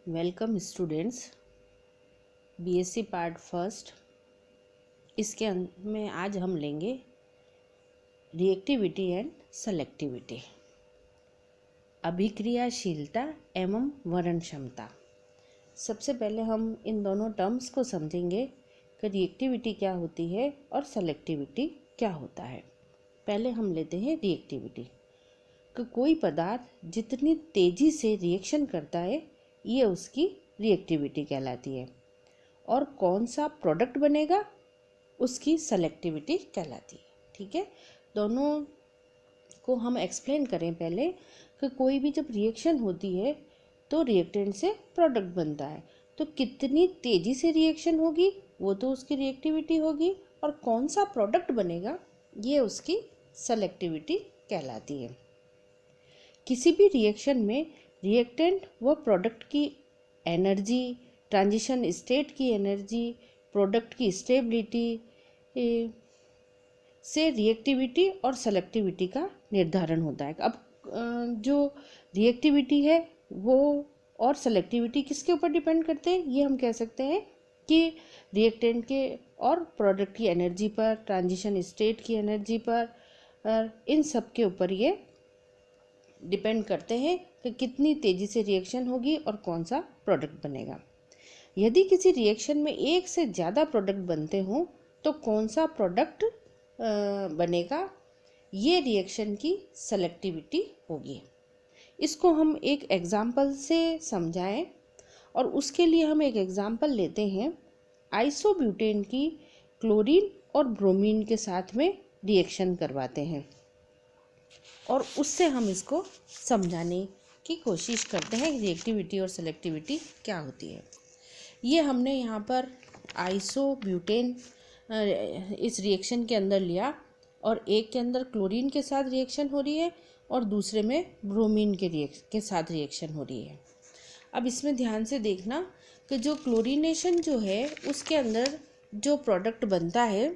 Welcome students, BSc part first. इसके में आज हम लेंगे रिएक्टिविटी एंड सेलेक्टिविटी, अभिक्रियाशीलता एवं वरण क्षमता। सबसे पहले हम इन दोनों टर्म्स को समझेंगे कि रिएक्टिविटी क्या होती है और सेलेक्टिविटी क्या होता है। पहले हम लेते हैं रिएक्टिविटी कि कोई पदार्थ जितनी तेज़ी से रिएक्शन करता है ये उसकी रिएक्टिविटी कहलाती है, और कौन सा प्रोडक्ट बनेगा उसकी सेलेक्टिविटी कहलाती है। ठीक है, दोनों को हम एक्सप्लेन करें पहले कि कोई भी जब रिएक्शन होती है तो रिएक्टेंट से प्रोडक्ट बनता है, तो कितनी तेज़ी से रिएक्शन होगी वो तो उसकी रिएक्टिविटी होगी, और कौन सा प्रोडक्ट बनेगा ये उसकी सेलेक्टिविटी कहलाती है। किसी भी रिएक्शन में रिएक्टेंट व प्रोडक्ट की एनर्जी, ट्रांजिशन स्टेट की एनर्जी, प्रोडक्ट की स्टेबिलिटी से रिएक्टिविटी और सेलेक्टिविटी का निर्धारण होता है। अब जो रिएक्टिविटी है वो और सेलेक्टिविटी किसके ऊपर डिपेंड करते हैं, ये हम कह सकते हैं कि रिएक्टेंट के और प्रोडक्ट की एनर्जी पर, ट्रांजिशन स्टेट की एनर्जी पर, इन सब के ऊपर ये डिपेंड करते हैं कि कितनी तेज़ी से रिएक्शन होगी और कौन सा प्रोडक्ट बनेगा। यदि किसी रिएक्शन में एक से ज़्यादा प्रोडक्ट बनते हों तो कौन सा प्रोडक्ट बनेगा, ये रिएक्शन की सेलेक्टिविटी होगी। इसको हम एक एग्जाम्पल से समझाएं, और उसके लिए हम एक एग्जाम्पल लेते हैं आइसोब्यूटेन की क्लोरीन और ब्रोमीन के साथ में रिएक्शन करवाते हैं, और उससे हम इसको समझाने की कोशिश करते हैं रिएक्टिविटी और सेलेक्टिविटी क्या होती है। ये हमने यहाँ पर आइसोब्यूटेन इस रिएक्शन के अंदर लिया, और एक के अंदर क्लोरीन के साथ रिएक्शन हो रही है और दूसरे में ब्रोमीन के साथ रिएक्शन हो रही है। अब इसमें ध्यान से देखना कि जो क्लोरीनेशन जो है उसके अंदर जो प्रोडक्ट बनता है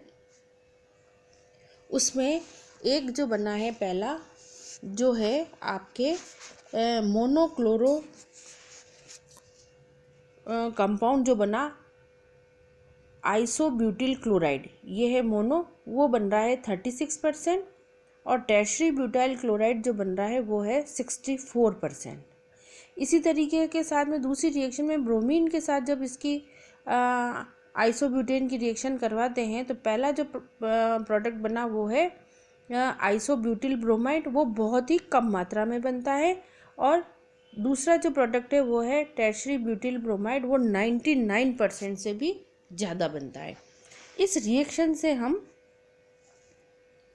उसमें एक जो बना है पहला जो है आपके मोनोक्लोरो कंपाउंड जो बना आइसोब्यूटिल क्लोराइड, ये है मोनो, वो बन रहा है 36%, और टर्शियरी ब्यूटाइल क्लोराइड जो बन रहा है वो है 64%। इसी तरीके के साथ में दूसरी रिएक्शन में ब्रोमीन के साथ जब इसकी आइसोब्यूटेन की रिएक्शन करवाते हैं तो पहला जो प्रोडक्ट बना वो है आइसोब्यूटिल ब्रोमाइड, वो बहुत ही कम मात्रा में बनता है, और दूसरा जो प्रोडक्ट है वो है टर्शियरी ब्यूटिल ब्रोमाइड, वो 99% से भी ज़्यादा बनता है। इस रिएक्शन से हम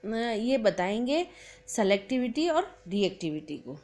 ये बताएंगे सेलेक्टिविटी और रिएक्टिविटी को,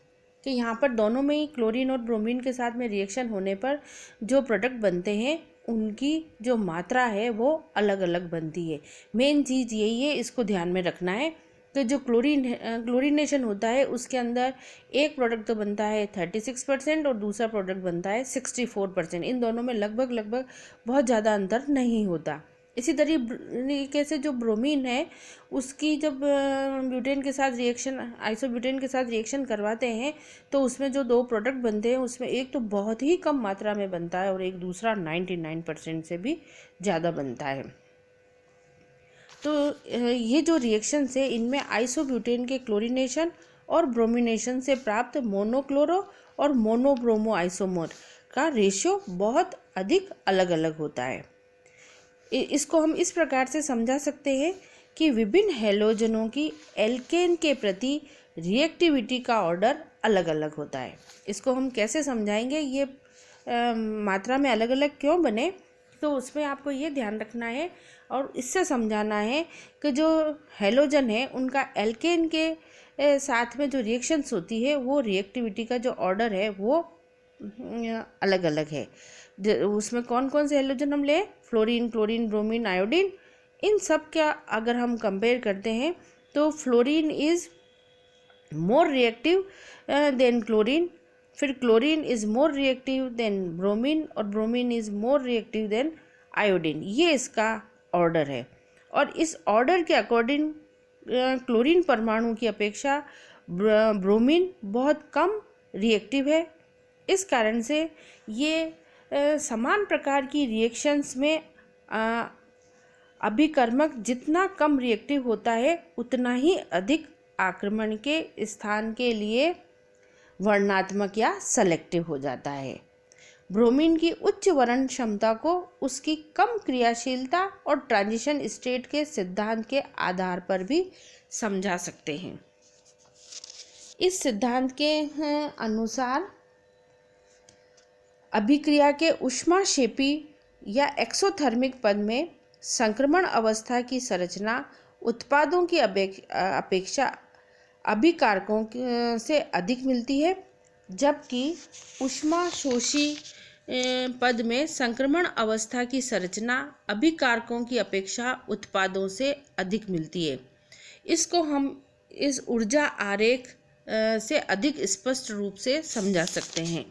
कि यहाँ पर दोनों में ही क्लोरीन और ब्रोमीन के साथ में रिएक्शन होने पर जो प्रोडक्ट बनते हैं उनकी जो मात्रा है वो अलग अलग बनती है। मेन चीज़ यही है, इसको ध्यान में रखना है कि जो क्लोरीनेशन होता है उसके अंदर एक प्रोडक्ट तो बनता है 36% और दूसरा प्रोडक्ट बनता है 64%। इन दोनों में लगभग बहुत ज़्यादा अंतर नहीं होता। इसी तरीके से जो ब्रोमीन है उसकी जब ब्यूटेन के साथ रिएक्शन, आइसोब्यूटेन के साथ रिएक्शन करवाते हैं तो उसमें जो दो प्रोडक्ट बनते हैं उसमें एक तो बहुत ही कम मात्रा में बनता है और एक दूसरा 99% से भी ज़्यादा बनता है। तो ये जो रिएक्शन है इनमें आइसोब्यूटेन के क्लोरीनेशन और ब्रोमिनेशन से प्राप्त मोनोक्लोरो और मोनोब्रोमो आइसोमर का रेशियो बहुत अधिक अलग अलग होता है। इसको हम इस प्रकार से समझा सकते हैं कि विभिन्न हैलोजनों की एल्केन के प्रति रिएक्टिविटी का ऑर्डर अलग अलग होता है। इसको हम कैसे समझाएंगे, ये मात्रा में अलग अलग क्यों बने, तो उसमें आपको ये ध्यान रखना है और इससे समझाना है कि जो हैलोजन है उनका एल्केन के साथ में जो रिएक्शंस होती है वो रिएक्टिविटी का जो ऑर्डर है वो अलग अलग है। उसमें कौन कौन से हैलोजन हम ले, फ्लोरीन, क्लोरीन, ब्रोमीन, आयोडीन, इन सब का अगर हम कंपेयर करते हैं तो fluorine is more reactive than chlorine, फिर chlorine is more reactive than bromine, और bromine is more reactive than iodine. ये इसका ऑर्डर है, और इस ऑर्डर के अकॉर्डिंग क्लोरीन परमाणु की अपेक्षा ब्रोमीन बहुत कम रिएक्टिव है, इस कारण से ये समान प्रकार की रिएक्शंस में अभिकर्मक जितना कम रिएक्टिव होता है उतना ही अधिक आक्रमण के स्थान के लिए वर्णनात्मक या सेलेक्टिव हो जाता है। ब्रोमीन की उच्च वर्ण क्षमता को उसकी कम क्रियाशीलता और ट्रांजिशन स्टेट के सिद्धांत के आधार पर भी समझा सकते हैं। इस सिद्धांत के अनुसार अभिक्रिया के ऊष्माक्षेपी या एक्सोथर्मिक पद में संक्रमण अवस्था की संरचना उत्पादों की अपेक्षा अभिकारकों से अधिक मिलती है, जबकि ऊष्माशोषी पद में संक्रमण अवस्था की संरचना अभिकारकों की अपेक्षा उत्पादों से अधिक मिलती है। इसको हम इस ऊर्जा आरेख से अधिक स्पष्ट रूप से समझा सकते हैं।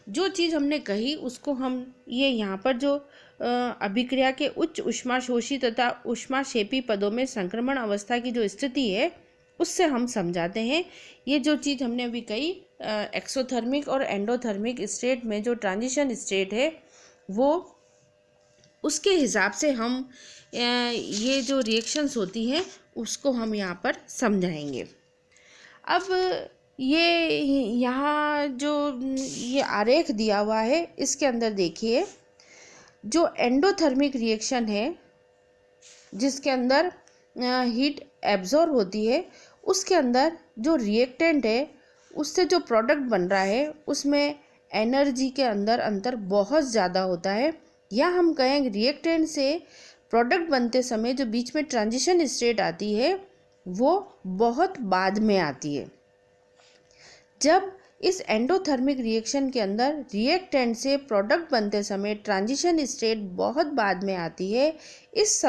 जो चीज़ हमने कही उसको हम ये यहाँ पर जो अभिक्रिया के उच्च ऊष्माशोषी तथा ऊष्माक्षेपी पदों में संक्रमण अवस्था की जो स्थिति है उससे हम समझाते हैं। ये जो चीज़ हमने अभी कही एक्सोथर्मिक और एंडोथर्मिक स्टेट में जो ट्रांजिशन स्टेट है वो उसके हिसाब से हम ये जो रिएक्शंस होती हैं उसको हम यहाँ पर समझाएंगे। अब ये यहाँ जो ये आरेख दिया हुआ है इसके अंदर देखिए, जो एंडोथर्मिक रिएक्शन है जिसके अंदर हीट एब्जॉर्ब होती है, उसके अंदर जो रिएक्टेंट है उससे जो प्रोडक्ट बन रहा है उसमें एनर्जी के अंदर अंतर बहुत ज़्यादा होता है। या हम कहें रिएक्टेंट से प्रोडक्ट बनते समय जो बीच में ट्रांजिशन स्टेट आती है वो बहुत बाद में आती है। जब इस एंडोथर्मिक रिएक्शन के अंदर रिएक्टेंट से प्रोडक्ट बनते समय ट्रांजिशन स्टेट बहुत बाद में आती है, इस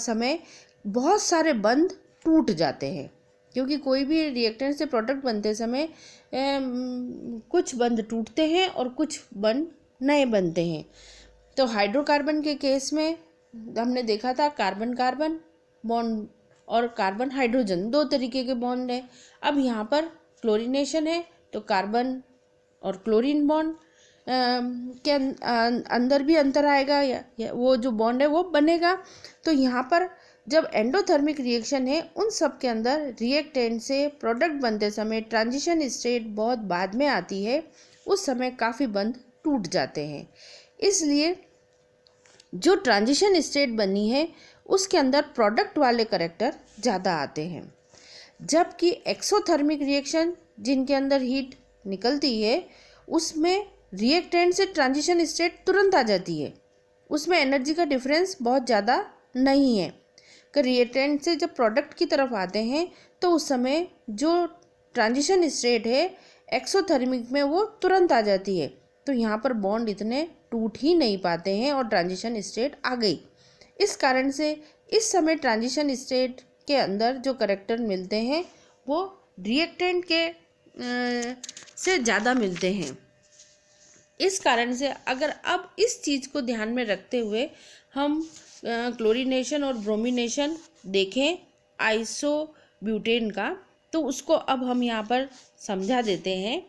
समय बहुत सारे बंध टूट जाते हैं, क्योंकि कोई भी रिएक्टेंट से प्रोडक्ट बनते समय कुछ बंध टूटते हैं और कुछ बंध नए बनते हैं। तो हाइड्रोकार्बन के केस में हमने देखा था कार्बन कार्बन बॉन्ड और कार्बन हाइड्रोजन, दो तरीके के बॉन्ड हैं। अब यहाँ पर क्लोरीनेशन है तो कार्बन और क्लोरीन बॉन्ड के अंदर भी अंतर आएगा, या वो जो बॉन्ड है वो बनेगा। तो यहाँ पर जब एंडोथर्मिक रिएक्शन है उन सब के अंदर रिएक्टेंट से प्रोडक्ट बनते समय ट्रांजिशन स्टेट बहुत बाद में आती है, उस समय काफ़ी बंध टूट जाते हैं। इसलिए जो ट्रांजिशन स्टेट बनी है उसके अंदर प्रोडक्ट वाले करैक्टर ज़्यादा आते हैं, जबकि एक्सोथर्मिक रिएक्शन जिनके अंदर हीट निकलती है उसमें रिएक्टेंट से ट्रांजिशन स्टेट तुरंत आ जाती है, उसमें एनर्जी का डिफरेंस बहुत ज़्यादा नहीं है। कि रिएक्टेंट से जब प्रोडक्ट की तरफ आते हैं तो उस समय जो ट्रांजिशन स्टेट है एक्सोथर्मिक में वो तुरंत आ जाती है, तो यहाँ पर बॉन्ड इतने टूट ही नहीं पाते हैं और ट्रांजिशन स्टेट आ गई। इस कारण से इस समय ट्रांजिशन स्टेट के अंदर जो करैक्टर मिलते हैं वो रिएक्टेंट के से ज़्यादा मिलते हैं। इस कारण से अगर अब इस चीज़ को ध्यान में रखते हुए हम क्लोरीनेशन और ब्रोमिनेशन देखें आइसोब्यूटेन का, तो उसको अब हम यहाँ पर समझा देते हैं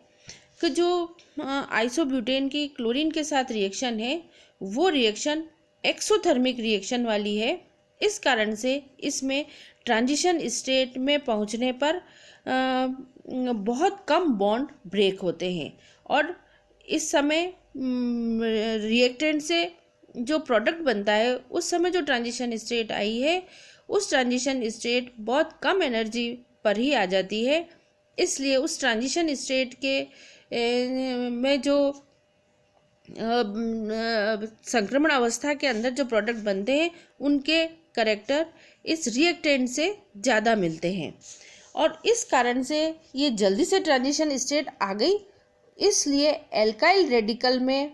कि जो आइसोब्यूटेन की क्लोरीन के साथ रिएक्शन है वो रिएक्शन एक्सोथर्मिक रिएक्शन वाली है। इस कारण से इसमें ट्रांजिशन स्टेट में पहुँचने पर बहुत कम बॉन्ड ब्रेक होते हैं और इस समय रिएक्टेंट से जो प्रोडक्ट बनता है उस समय जो ट्रांजिशन स्टेट आई है उस ट्रांजिशन स्टेट बहुत कम एनर्जी पर ही आ जाती है। इसलिए उस ट्रांजिशन स्टेट के में जो संक्रमण अवस्था के अंदर जो प्रोडक्ट बनते हैं उनके करैक्टर इस रिएक्टेंट से ज़्यादा मिलते हैं और इस कारण से ये जल्दी से ट्रांजिशन स्टेट आ गई। इसलिए एल्काइल रेडिकल में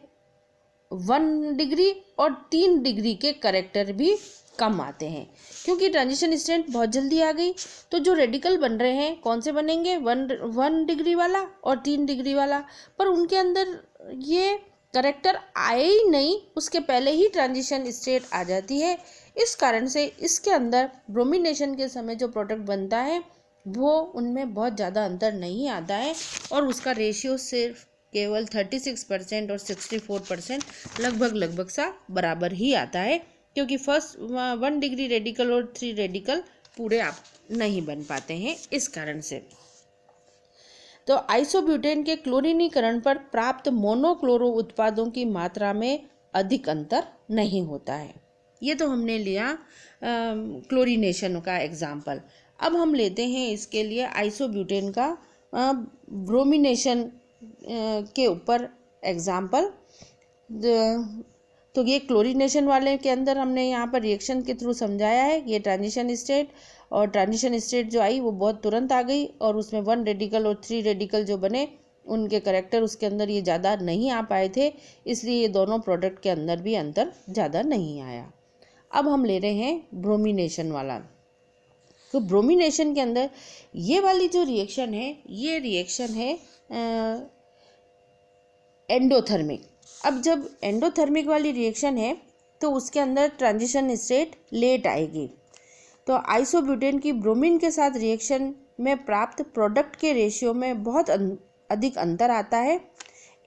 1 डिग्री और 3 डिग्री के करैक्टर भी कम आते हैं, क्योंकि ट्रांजिशन स्टेट बहुत जल्दी आ गई। तो जो रेडिकल बन रहे हैं कौन से बनेंगे, 1 डिग्री वाला और 3 डिग्री वाला, पर उनके अंदर ये करैक्टर आए ही नहीं, उसके पहले ही ट्रांजिशन स्टेट आ जाती है। इस कारण से इसके अंदर ब्रोमिनेशन के समय जो प्रोडक्ट बनता है वो उनमें बहुत ज़्यादा अंतर नहीं आता है और उसका रेशियो सिर्फ केवल 36% और 64% लगभग सा बराबर ही आता है, क्योंकि फर्स्ट 1 डिग्री रेडिकल और 3 रेडिकल पूरे आप नहीं बन पाते हैं इस कारण से। तो आइसोब्यूटेन के क्लोरीनीकरण पर प्राप्त मोनोक्लोरो उत्पादों की मात्रा में अधिक अंतर नहीं होता है। ये तो हमने लिया क्लोरीनेशन का एग्जाम्पल। अब हम लेते हैं इसके लिए आइसोब्यूटेन का ब्रोमिनेशन के ऊपर एग्जाम्पल। तो ये क्लोरीनेशन वाले के अंदर हमने यहाँ पर रिएक्शन के थ्रू समझाया है। ये ट्रांजिशन स्टेट, और ट्रांजिशन स्टेट जो आई वो बहुत तुरंत आ गई, और उसमें 1 रेडिकल और 3 रेडिकल जो बने उनके करेक्टर उसके अंदर ये ज़्यादा नहीं आ पाए थे, इसलिए ये दोनों प्रोडक्ट के अंदर भी अंतर ज़्यादा नहीं आया। अब हम ले रहे हैं ब्रोमिनेशन वाला। तो ब्रोमिनेशन के अंदर ये वाली जो रिएक्शन है, ये रिएक्शन है एंडोथर्मिक। अब जब एंडोथर्मिक वाली रिएक्शन है तो उसके अंदर ट्रांजिशन स्टेट लेट आएगी। तो आइसोब्यूटेन की ब्रोमीन के साथ रिएक्शन में प्राप्त प्रोडक्ट के रेशियो में बहुत अधिक अंतर आता है।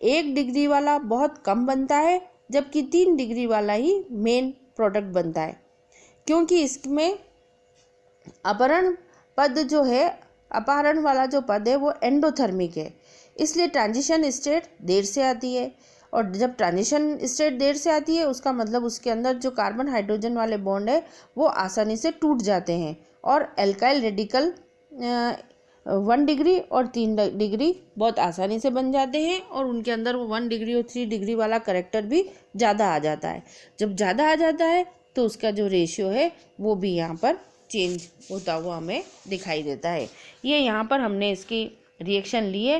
1 डिग्री वाला बहुत कम बनता है, जबकि 3 डिग्री वाला ही मेन प्रोडक्ट बनता है, क्योंकि इसमें अपहरण पद जो है, अपहरण वाला जो पद है वो एंडोथर्मिक है, इसलिए ट्रांजिशन स्टेट देर से आती है। और जब ट्रांजिशन स्टेट देर से आती है उसका मतलब उसके अंदर जो कार्बन हाइड्रोजन वाले बॉन्ड है वो आसानी से टूट जाते हैं, और एल्काइल रेडिकल 1 डिग्री और 3 डिग्री बहुत आसानी से बन जाते हैं, और उनके अंदर वो 1 डिग्री और 3 डिग्री वाला करेक्टर भी ज़्यादा आ जाता है। जब ज़्यादा आ जाता है तो उसका जो रेशियो है वो भी यहाँ पर चेंज होता हुआ हमें दिखाई देता है। ये यहाँ पर हमने इसकी रिएक्शन लिए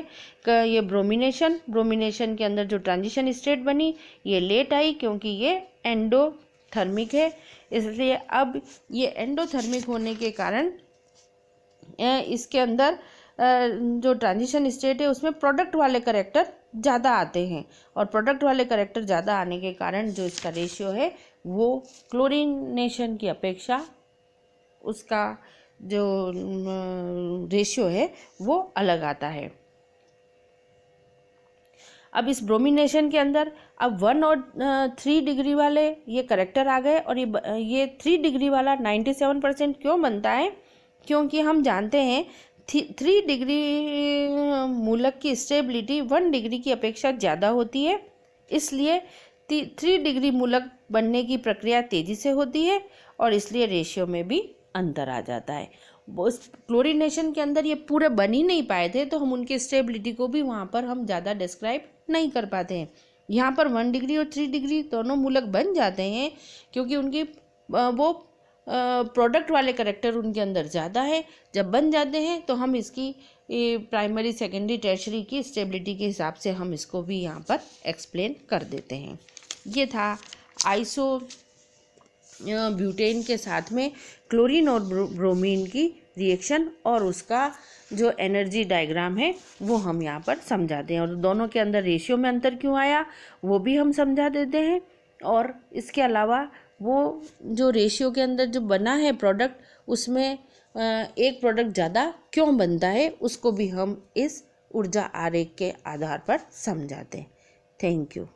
ये ब्रोमिनेशन के अंदर जो ट्रांजिशन स्टेट बनी ये लेट आई, क्योंकि ये एंडोथर्मिक है। इसलिए अब ये एंडोथर्मिक होने के कारण इसके अंदर जो ट्रांजिशन स्टेट है उसमें प्रोडक्ट वाले करेक्टर ज़्यादा आते हैं, और प्रोडक्ट वाले करेक्टर ज़्यादा आने के कारण जो इसका रेशियो है वो क्लोरीनेशन की अपेक्षा उसका जो रेशियो है वो अलग आता है। अब इस ब्रोमिनेशन के अंदर अब 1 और 3 डिग्री वाले ये करेक्टर आ गए, और ये 3 डिग्री वाला 97% क्यों बनता है? क्योंकि हम जानते हैं 3 डिग्री मूलक की स्टेबिलिटी 1 डिग्री की अपेक्षा ज़्यादा होती है, इसलिए 3 डिग्री मूलक बनने की प्रक्रिया तेज़ी से होती है, और इसलिए रेशियो में भी अंतर आ जाता है। क्लोरीनेशन के अंदर ये पूरे बन ही नहीं पाए थे, तो हम उनकी स्टेबिलिटी को भी वहाँ पर हम ज़्यादा डिस्क्राइब नहीं कर पाते हैं। यहाँ पर 1 डिग्री और 3 डिग्री दोनों मूलक बन जाते हैं, क्योंकि उनकी वो प्रोडक्ट वाले करेक्टर उनके अंदर ज़्यादा है। जब बन जाते हैं तो हम इसकी प्राइमरी सेकेंडरी टर्शरी की स्टेबिलिटी के हिसाब से हम इसको भी यहाँ पर एक्सप्लेन कर देते हैं। ये था ब्यूटेन के साथ में क्लोरीन और ब्रोमीन की रिएक्शन, और उसका जो एनर्जी डायग्राम है वो हम यहाँ पर समझाते हैं, और दोनों के अंदर रेशियो में अंतर क्यों आया वो भी हम समझा देते हैं। और इसके अलावा वो जो रेशियो के अंदर जो बना है प्रोडक्ट, उसमें एक प्रोडक्ट ज़्यादा क्यों बनता है उसको भी हम इस ऊर्जा आरेख के आधार पर समझाते हैं। Thank you.